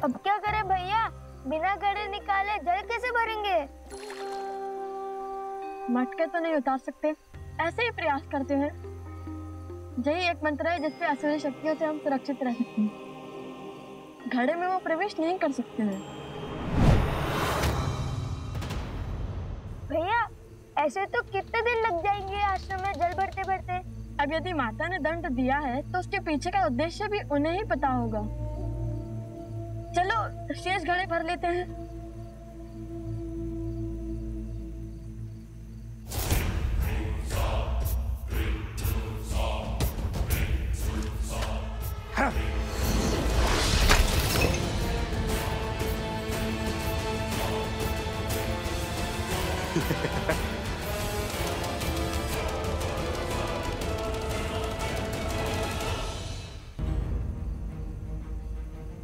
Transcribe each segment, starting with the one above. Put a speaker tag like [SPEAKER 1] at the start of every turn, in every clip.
[SPEAKER 1] अब क्या करें भैया, बिना घड़े निकाले जल कैसे भरेंगे?
[SPEAKER 2] मटके तो नहीं उतार सकते, ऐसे ही प्रयास करते हैं। यही एक मंत्र है जिससे असुरी शक्तियों से हम सुरक्षित रह सकते हैं। घड़े में वो प्रवेश नहीं कर सकते हैं।
[SPEAKER 1] भैया ऐसे तो कितने दिन लग जाएंगे आश्रम में जल भरते भरते?
[SPEAKER 2] अब यदि माता ने दंड दिया है तो उसके पीछे का उद्देश्य भी उन्हें ही पता होगा। चलो शेष घड़े भर लेते हैं।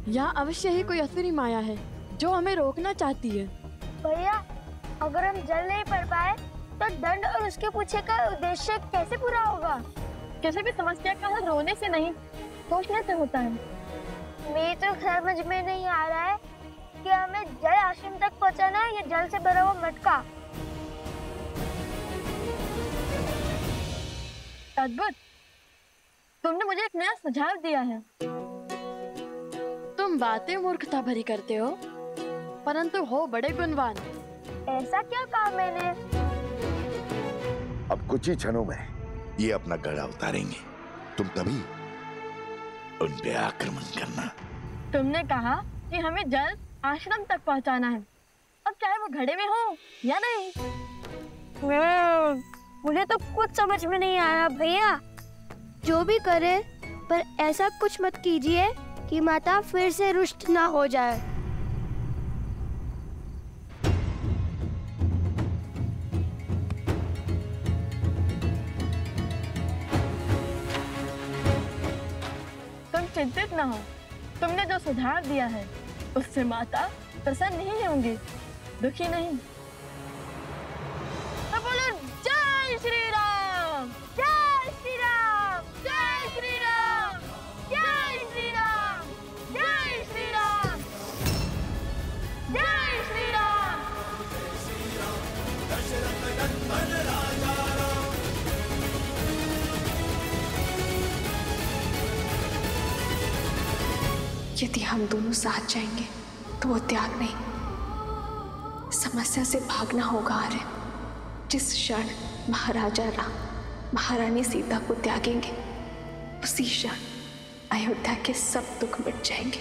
[SPEAKER 2] यहाँ अवश्य ही कोई असुरी माया है जो हमें रोकना चाहती है।
[SPEAKER 1] भैया अगर हम जल नहीं भर पाए तो दंड और उसके पीछे का उद्देश्य कैसे पूरा होगा?
[SPEAKER 2] किसी भी समस्या का हल रोने से नहीं, सोचने से होता है।
[SPEAKER 1] मेरे तो समझ में नहीं आ रहा है कि हमें जल आश्रम तक पहुंचाना है या जल से भरा हुआ मटका।
[SPEAKER 2] अद्भुत, तुमने मुझे एक नया सुझाव दिया है। तुम बातें मूर्खता भरी करते हो, परंतु हो बड़े गुणवान।
[SPEAKER 1] ऐसा क्या कहा मैंने?
[SPEAKER 3] अब कुछ ही क्षणों में ये अपना गड़ा उतारेंगे, तुम तभी उन पे आक्रमण करना।
[SPEAKER 2] तुमने कहा कि हमें जल आश्रम तक पहुंचाना है, अब चाहे वो घड़े में हो या नहीं।
[SPEAKER 1] मुझे तो कुछ समझ में नहीं आ रहा भैया। जो भी करे पर ऐसा कुछ मत कीजिए कि माता फिर से रुष्ट ना हो जाए।
[SPEAKER 2] तुम चिंतित न हो, तुमने जो सुझाव दिया है उससे माता प्रसन्न नहीं होंगी, दुखी नहीं। तो बोलो जय श्री राम,
[SPEAKER 1] जय श्री राम, जय श्री राम, जय श्री राम, जय श्री राम, जय श्री राम।
[SPEAKER 4] यदि हम दोनों साथ जाएंगे तो वो त्याग नहीं, समस्या से भागना होगा आर्य। जिस क्षण महाराजा राम महारानी सीता को त्यागेंगे उसी क्षण अयोध्या के सब दुख मिट जाएंगे।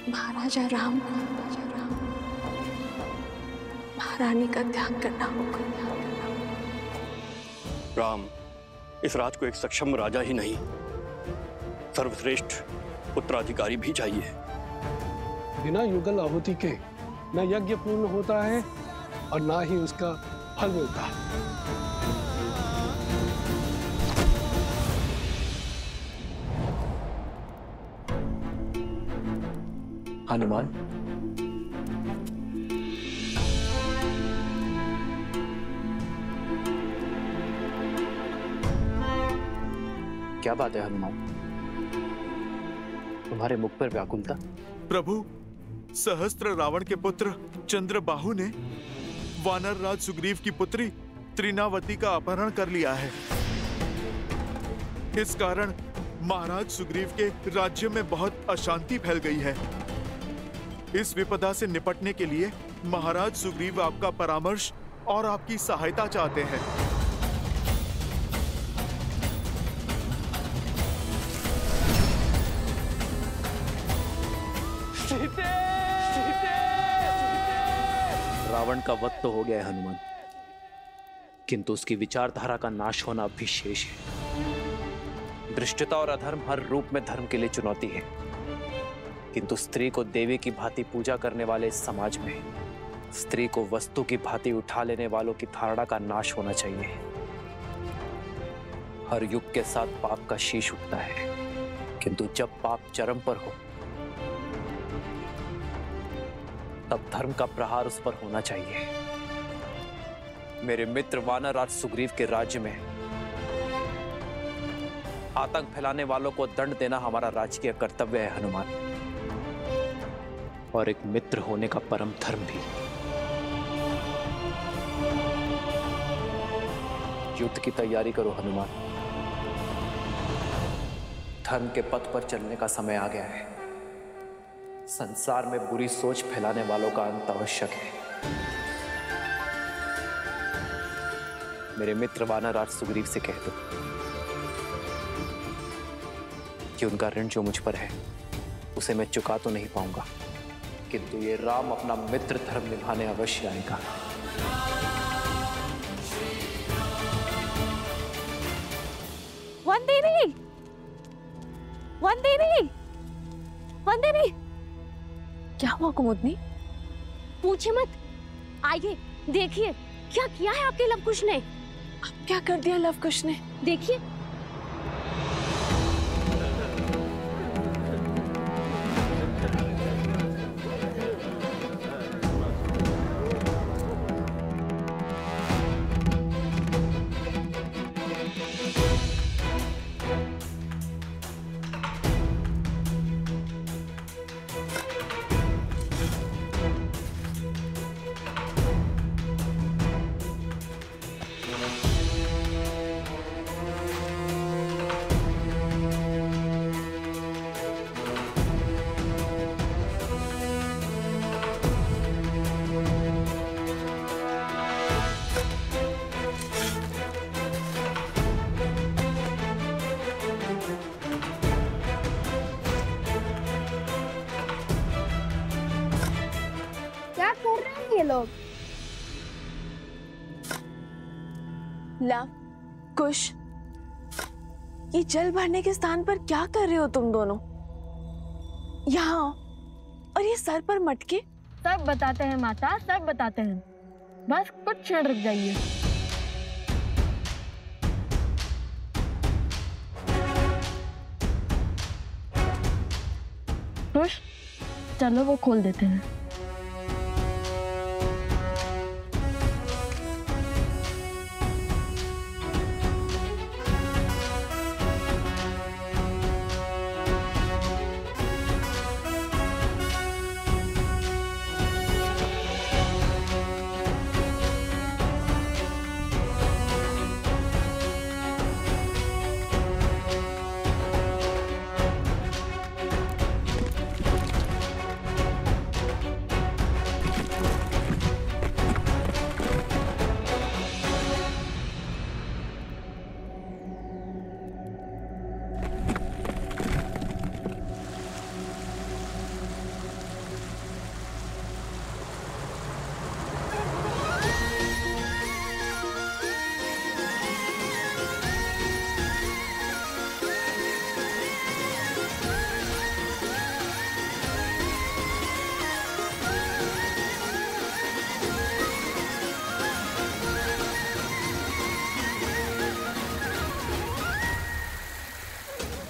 [SPEAKER 4] महाराजा राम महारानी का त्याग करना होगा।
[SPEAKER 5] राम इस राज को एक सक्षम राजा ही नहीं, सर्वश्रेष्ठ उत्तराधिकारी भी चाहिए।
[SPEAKER 6] बिना युगल आहुति के न यज्ञ पूर्ण होता है और ना ही उसका फल मिलता है।
[SPEAKER 7] हनुमान, क्या बात है हनुमान, तुम्हारे मुख पर व्याकुलता?
[SPEAKER 8] प्रभु, सहस्त्र रावण के पुत्र चंद्रबाहु ने वानर राज सुग्रीव की पुत्री त्रिनावती का अपहरण कर लिया है। इस कारण महाराज सुग्रीव के राज्य में बहुत अशांति फैल गई है। इस विपदा से निपटने के लिए महाराज सुग्रीव आपका परामर्श और आपकी सहायता चाहते हैं।
[SPEAKER 7] रावण का वध तो हो गया है हनुमान, किंतु उसकी विचारधारा का नाश होना अब भी शेष है। दृष्टता और अधर्म हर रूप में धर्म के लिए चुनौती है, किंतु स्त्री को देवी की भांति पूजा करने वाले इस समाज में स्त्री को वस्तु की भांति उठा लेने वालों की धारणा का नाश होना चाहिए। हर युग के साथ पाप का शीश उठता है, किंतु जब पाप चरम पर हो तब धर्म का प्रहार उस पर होना चाहिए। मेरे मित्र वानर राज सुग्रीव के राज्य में आतंक फैलाने वालों को दंड देना हमारा राजकीय कर्तव्य है हनुमान। और एक मित्र होने का परम धर्म भी। युद्ध की तैयारी करो हनुमान। धर्म के पथ पर चलने का समय आ गया है। संसार में बुरी सोच फैलाने वालों का अंत आवश्यक है। मेरे मित्र वानरराज सुग्रीव से कह दो कि उनका ऋण जो मुझ पर है उसे मैं चुका तो नहीं पाऊंगा, किंतु ये राम अपना मित्र धर्म निभाने अवश्य आएगा।
[SPEAKER 1] वंदिनी, वंदिनी, वंदिनी,
[SPEAKER 2] क्या हुआ कुमुदनी?
[SPEAKER 1] पूछे मत, आइए देखिए क्या किया है आपके लवकुश ने।
[SPEAKER 2] अब क्या कर दिया लवकुश ने?
[SPEAKER 1] देखिए। लोग
[SPEAKER 2] लव कुश, ये जल भरने के स्थान पर क्या कर रहे हो तुम दोनों? यहाँ और ये सर पर मटके।
[SPEAKER 9] सब बताते हैं माता, सब बताते हैं, बस कुछ क्षण रुक जाइए। कुश, चलो वो खोल देते हैं।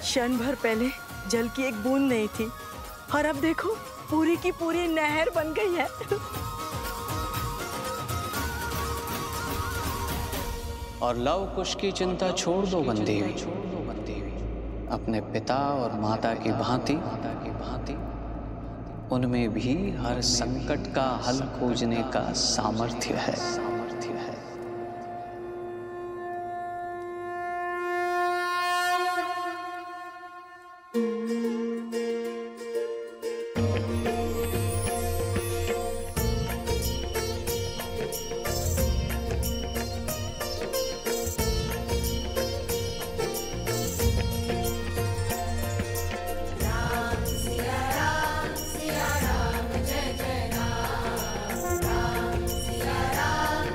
[SPEAKER 2] क्षण भर पहले जल की एक बूंद नहीं थी और अब देखो पूरी की पूरी नहर बन गई है।
[SPEAKER 10] और लव कुश की चिंता छोड़ दो बंदी हुई, अपने पिता और माता की भांति उनमें भी हर संकट का हल खोजने का सामर्थ्य है।
[SPEAKER 11] राम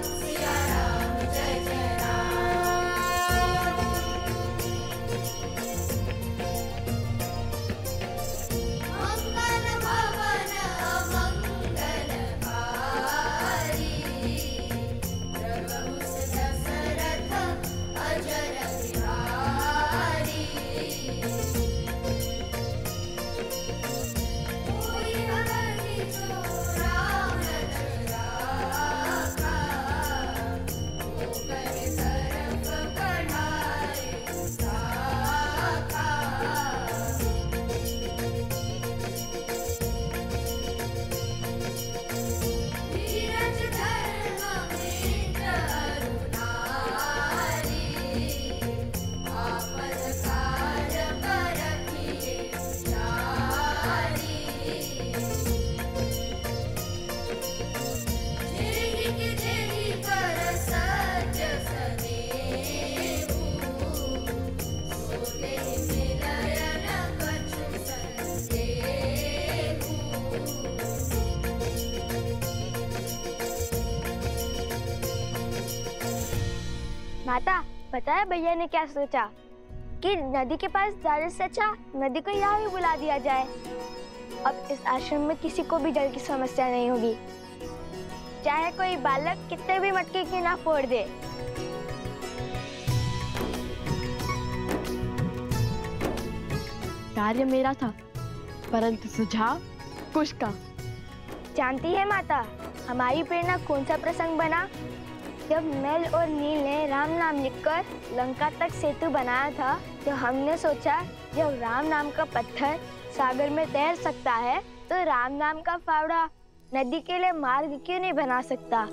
[SPEAKER 1] माता, पता है भैया ने क्या सोचा? कि नदी के पास जाने से अच्छा नदी को यहाँ भी बुला दिया जाए। अब इस आश्रम में किसी को भी जल की समस्या नहीं होगी, चाहे कोई बालक कितने भी मटके की ना फोड़ दे।
[SPEAKER 2] कार्य मेरा था, परंतु सुझाव कुश का।
[SPEAKER 1] जानती है माता, हमारी प्रेरणा कौन सा प्रसंग बना? जब नल और नील ने राम नाम लिखकर लंका तक सेतु बनाया था, तो हमने सोचा जब राम नाम का पत्थर सागर में तैर सकता है, तो राम नाम का फावड़ा नदी के लिए मार्ग क्यों नहीं बना सकता?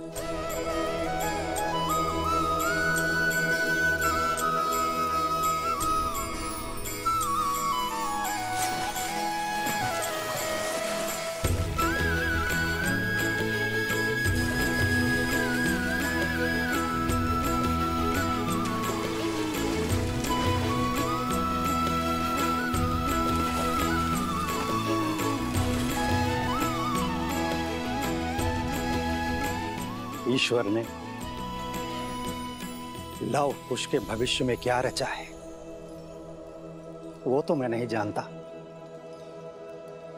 [SPEAKER 11] ईश्वर ने लव कुश के भविष्य में क्या रचा है वो तो मैं नहीं जानता,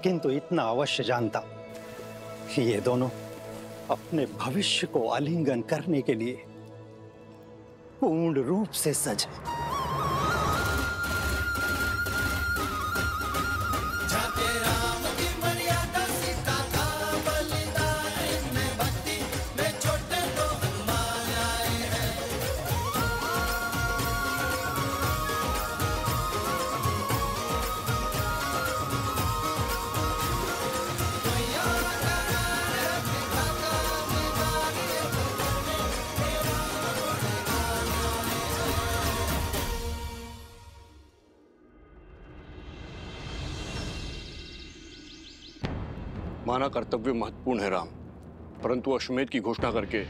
[SPEAKER 11] किंतु इतना अवश्य जानता कि ये दोनों अपने भविष्य को आलिंगन करने के लिए पूर्ण रूप से सजे।
[SPEAKER 5] माना कर्तव्य महत्वपूर्ण है राम, परंतु अश्वमेध की घोषणा करके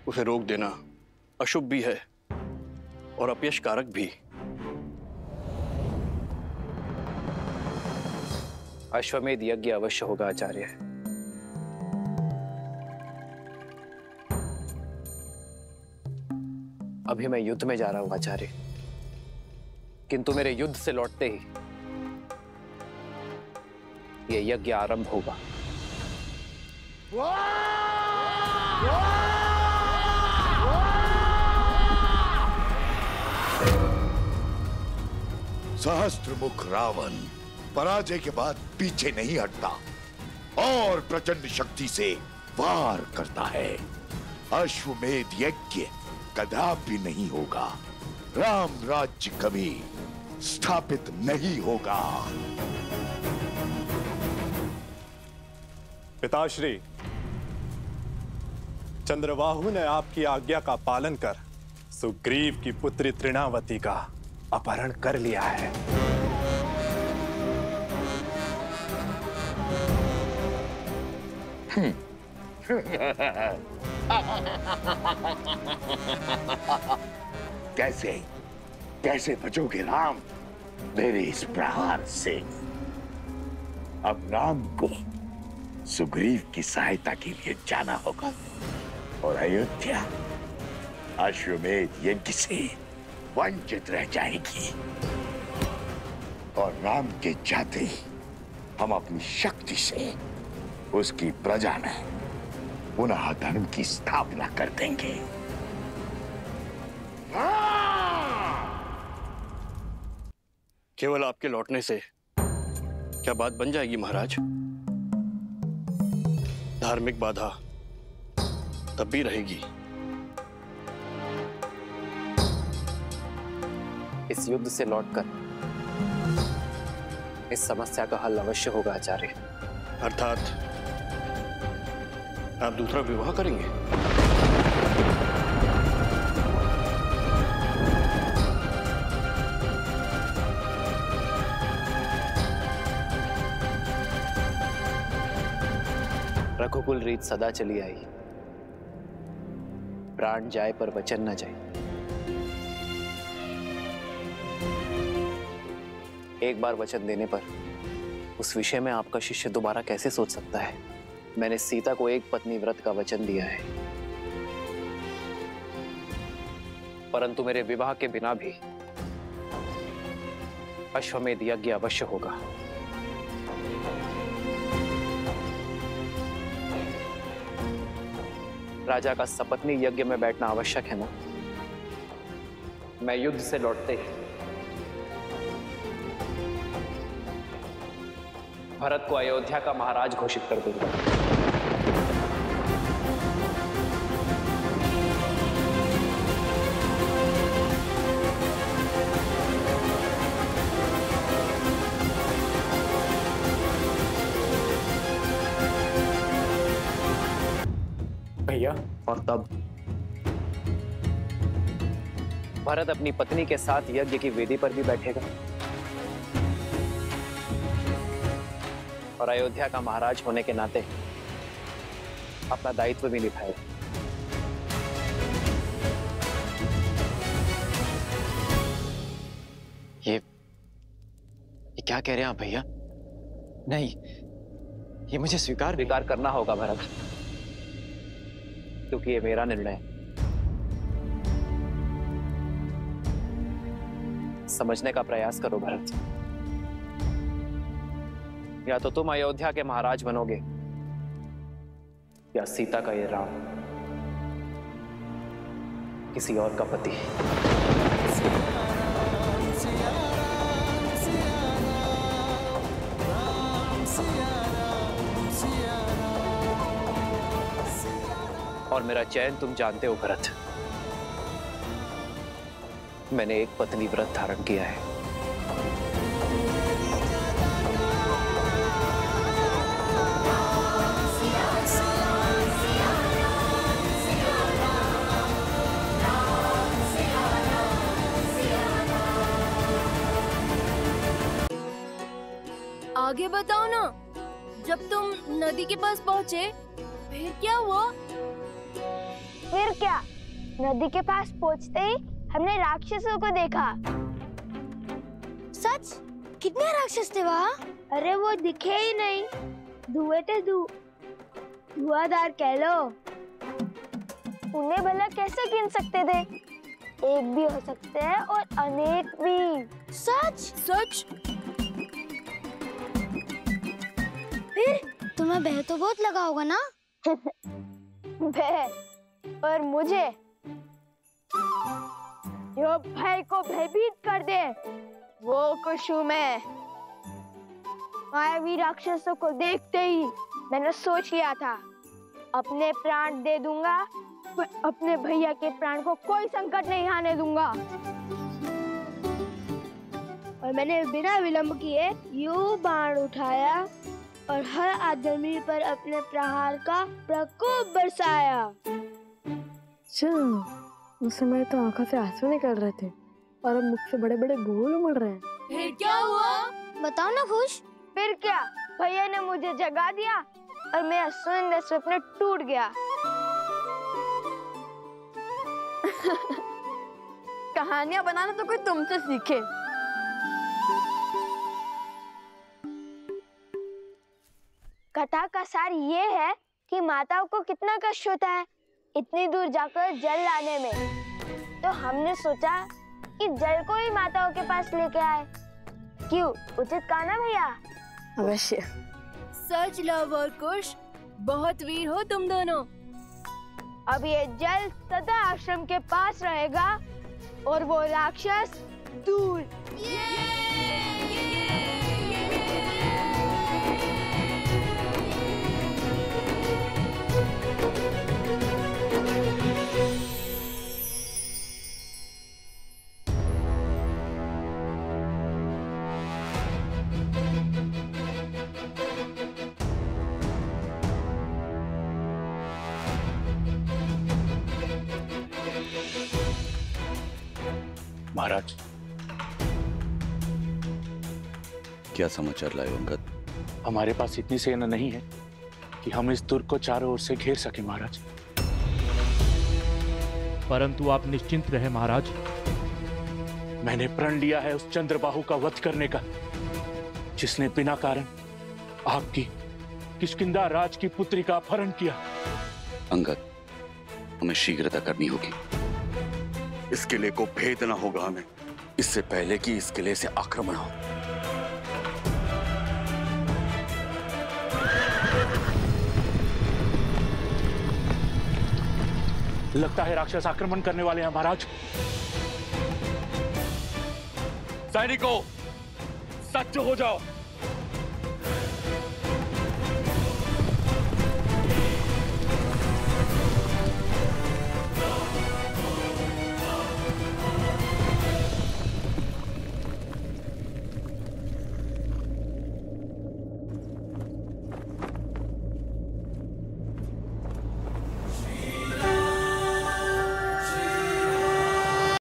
[SPEAKER 5] उसे रोक देना अशुभ भी है और अपयश कारक भी।
[SPEAKER 7] अश्वमेध यज्ञ अवश्य होगा आचार्य। अभी मैं युद्ध में जा रहा हूं आचार्य, किंतु मेरे युद्ध से लौटते ही यह यज्ञ आरंभ होगा।
[SPEAKER 3] सहस्त्रमुख रावण पराजय के बाद पीछे नहीं हटता और प्रचंड शक्ति से वार करता है। अश्वमेध यज्ञ कदापि नहीं होगा, राम राज्य कभी स्थापित नहीं होगा।
[SPEAKER 12] पिताश्री, चंद्रबाहु ने आपकी आज्ञा का पालन कर सुग्रीव की पुत्री तृणावती का अपहरण कर लिया है।
[SPEAKER 3] कैसे कैसे बचोगे राम मेरे इस प्रहार से? अब राम को सुग्रीव की सहायता के लिए जाना होगा और अयोध्या अश्वमेध यज्ञ से वंचित रह जाएगी। और राम के जाते ही हम अपनी शक्ति से उसकी प्रजा में पुनः धर्म की स्थापना कर देंगे।
[SPEAKER 5] केवल आपके लौटने से क्या बात बन जाएगी महाराज? धार्मिक बाधा तब भी रहेगी।
[SPEAKER 7] इस युद्ध से लौटकर इस समस्या का हल अवश्य होगा आचार्य।
[SPEAKER 5] अर्थात आप दूसरा विवाह करेंगे?
[SPEAKER 7] रघुकुल रीत सदा चली आई, प्राण जाए पर वचन न जाए। एक बार वचन देने पर उस विषय में आपका शिष्य दोबारा कैसे सोच सकता है? मैंने सीता को एक पत्नी व्रत का वचन दिया है। परंतु मेरे विवाह के बिना भी अश्वमेध यज्ञ अवश्य होगा। राजा का सपत्नी यज्ञ में बैठना आवश्यक है ना। मैं युद्ध से लौटते ही भरत को अयोध्या का महाराज घोषित कर दूंगा।
[SPEAKER 13] भैया,
[SPEAKER 7] और तब भरत अपनी पत्नी के साथ यज्ञ की वेदी पर भी बैठेगा और अयोध्या का महाराज होने के नाते अपना दायित्व भी निभाएगा।
[SPEAKER 13] ये क्या कह रहे हैं आप भैया? नहीं, ये मुझे स्वीकार
[SPEAKER 7] करना होगा भरत, क्योंकि ये मेरा निर्णय है। समझने का प्रयास करो भरत। या तो तुम अयोध्या के महाराज बनोगे या सीता का ये राम किसी और का पति। और मेरा चयन तुम जानते हो भरत। मैंने एक पत्नी व्रत धारण किया है।
[SPEAKER 9] आगे बताओ ना। जब तुम नदी के पास पहुँचे फिर क्या हुआ?
[SPEAKER 1] फिर क्या, नदी के पास पहुँचते ही हमने राक्षसों को देखा।
[SPEAKER 14] सच? कितने राक्षस थे वहाँ?
[SPEAKER 1] अरे वो दिखे ही नहीं, धुएं थे, धुआंधार कह लो। उन्हें भला कैसे गिन सकते थे? एक भी हो सकते हैं और अनेक भी।
[SPEAKER 14] सच?
[SPEAKER 9] सच?
[SPEAKER 14] फिर तुम्हें भय तो बहुत लगा होगा ना?
[SPEAKER 1] भय? और मुझे जो भय को भयभीत कर दे वो कुछ हूँ मैं। मायावी राक्षसों को देखते ही मैंने सोच लिया था अपने प्राण दे दूंगा, पर अपने भैया के प्राण को कोई संकट नहीं आने दूंगा। और मैंने बिना विलंब किए यूं बाण उठाया और हर आदमी पर अपने प्रहार का प्रकोप बरसाया।
[SPEAKER 2] उस समय तो आंखों से आंसू निकल रहे थे और अब मुख से बड़े बड़े बोल उमड़ रहे हैं।
[SPEAKER 9] फिर क्या हुआ?
[SPEAKER 14] बताओ ना खुश।
[SPEAKER 1] फिर क्या, भैया ने मुझे जगा दिया और मेरा सुंदर स्वप्न टूट गया।
[SPEAKER 2] कहानियां बनाना तो कोई तुमसे सीखे।
[SPEAKER 1] कथा का सार ये है कि माताओं को कितना कष्ट होता है इतनी दूर जाकर जल लाने में। तो हमने सोचा कि जल को ही माताओं के पास लेके आए। क्यों, उचित कहा ना भैया?
[SPEAKER 2] अवश्य।
[SPEAKER 9] सच लव और कुश, बहुत वीर हो तुम दोनों।
[SPEAKER 1] अब ये जल सदा आश्रम के पास रहेगा और वो राक्षस दूर।
[SPEAKER 15] महाराज,
[SPEAKER 16] क्या समाचार लाए अंगद?
[SPEAKER 15] हमारे पास इतनी सेना नहीं है कि हम इस दुर्ग को चारों ओर से घेर सके महाराज।
[SPEAKER 17] परंतु आप निश्चिंत रहे महाराज।
[SPEAKER 15] मैंने प्रण लिया है उस चंद्रबाहु का वध करने का, जिसने बिना कारण आपकी किष्किंधा राज की पुत्री का अपहरण किया।
[SPEAKER 16] अंगद, हमें शीघ्रता करनी होगी। इस किले को भेदना होगा हमें, इससे पहले कि इस किले से आक्रमण हो।
[SPEAKER 15] लगता है राक्षस आक्रमण करने वाले हैं महाराज।
[SPEAKER 16] सैनिकों, सज्ज हो जाओ।